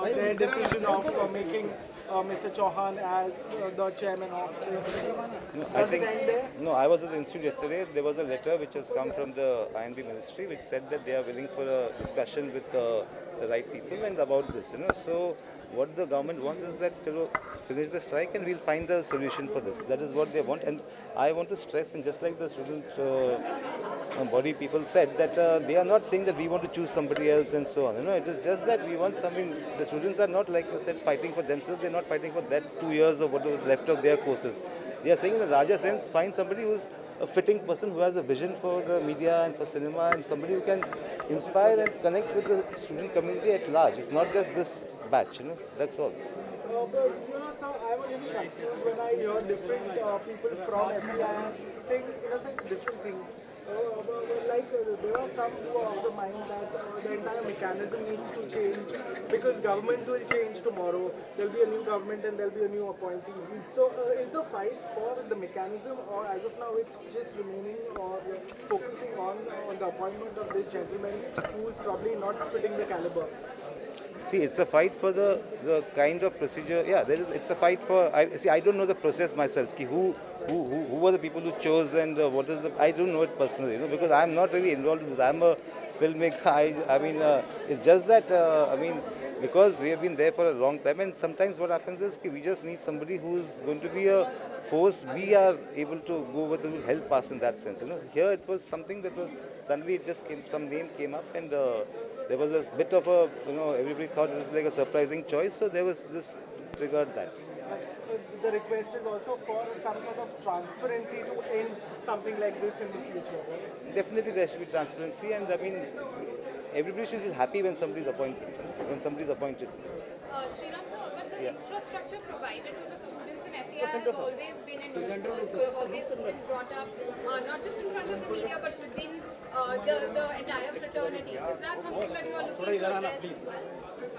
their decision of making Mr. Chauhan as the chairman of the university? No, Does it end there? no, I was at the institute yesterday. There was a letter which has come from the INB ministry which said that they are willing for a discussion with the right people and about this. So what the government wants is that finish the strike and we'll find a solution for this. That is what they want. And I want to stress, and just like the student body people said, that they are not saying that we want to choose somebody else and so on. It is just that we want something. The students are not, like I said, fighting for themselves. They're not fighting for that 2 years of what was left of their courses. They are saying in the larger sense, find somebody who's a fitting person, who has a vision for the media and for cinema, and somebody who can inspire and connect with the student community at large. It's not just this batch, that's all. But sir, I'm a little confused when I hear different people from FEI saying, in a sense, different things. There are some who are of the mind that the entire mechanism needs to change because government will change tomorrow. There'll be a new government and there'll be a new appointee. So, is the fight for the mechanism, or as of now, it's just remaining or focusing on the appointment of this gentleman who is probably not fitting the caliber? See, it's a fight for the kind of procedure. Yeah, it's a fight for. I don't know the process myself. Who were the people who chose and what is the. I don't know it personally, because I'm not really involved in this. I'm a filmmaker. I mean, it's just that. Because we have been there for a long time, and sometimes what happens is we just need somebody who's going to be a force. We are able to go with, who will help us in that sense. Here it was something that was suddenly it just came. Some name came up and. There was a bit of a, everybody thought it was like a surprising choice, so there was this triggered that. The request is also for some sort of transparency to end something like this in the future, right? Definitely there should be transparency, and everybody should feel happy when somebody is appointed. Sriram sir, but the infrastructure provided to the students in FEI has always been always been brought up, not just in front of the media, but within the entire fraternity. Is that something that you are looking to address as well?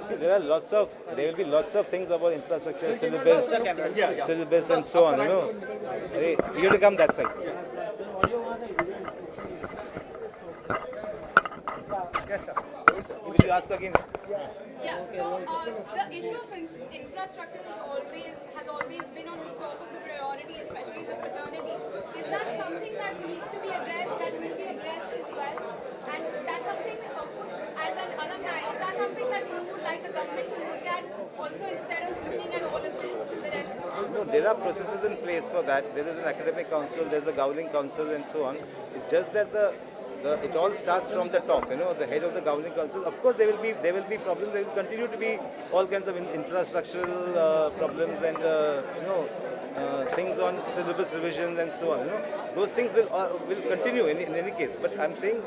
See, there will be lots of things about infrastructure, syllabus and so on, Hey, you have to come that side. Yes, sir. Will you ask again? Yeah, so the issue of infrastructure has always been on top of the priority, especially in the fraternity. Is that something that needs to be addressed, that will be addressed as well? And that's something, as an alumni, is that something that you would like the government to look at also instead of looking at all of this, the rest? No, there are processes in place for that. There is an academic council, there's a governing council and so on. It's just that it all starts from the top, the head of the governing council. Of course, there will be problems. There will continue to be all kinds of infrastructural problems and things on syllabus revisions and so on. Those things will continue in any case. But I'm saying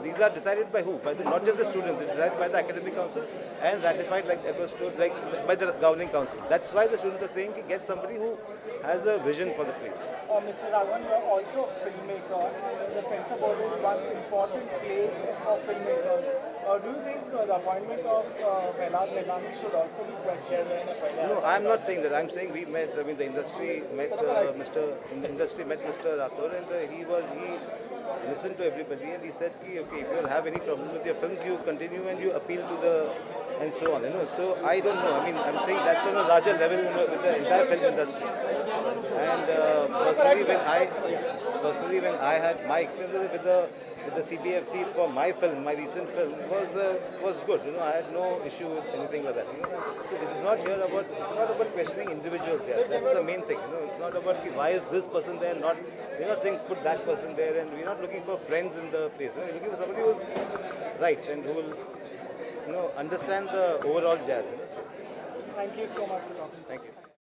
these are decided by who? Not just the students. It's decided by the academic council and ratified, like it was told, by the governing council. That's why the students are saying get somebody who has a vision for the place. Mr. Raghavan, you're also a filmmaker, and the censor board is one important place for filmmakers. Do you think the appointment of Prahlad Medani should also be questioned? No, I'm not saying that. I'm saying we met. The industry met Mr. Rathore, and he listened to everybody, and he said, okay, if you have any problem with your films, you continue and you appeal to the and so on. So I don't know. I'm saying that's on a larger level with the entire film industry. And personally, when I had my experience with the CBFC for my film, my recent film was good. I had no issue with anything like that. So it is not about questioning individuals here. That's the main thing. It's not about why is this person there. We're not saying put that person there, and we're not looking for friends in the place. We're looking for somebody who's right and who will understand the overall jazz. Thank you so much for talking. Thank you.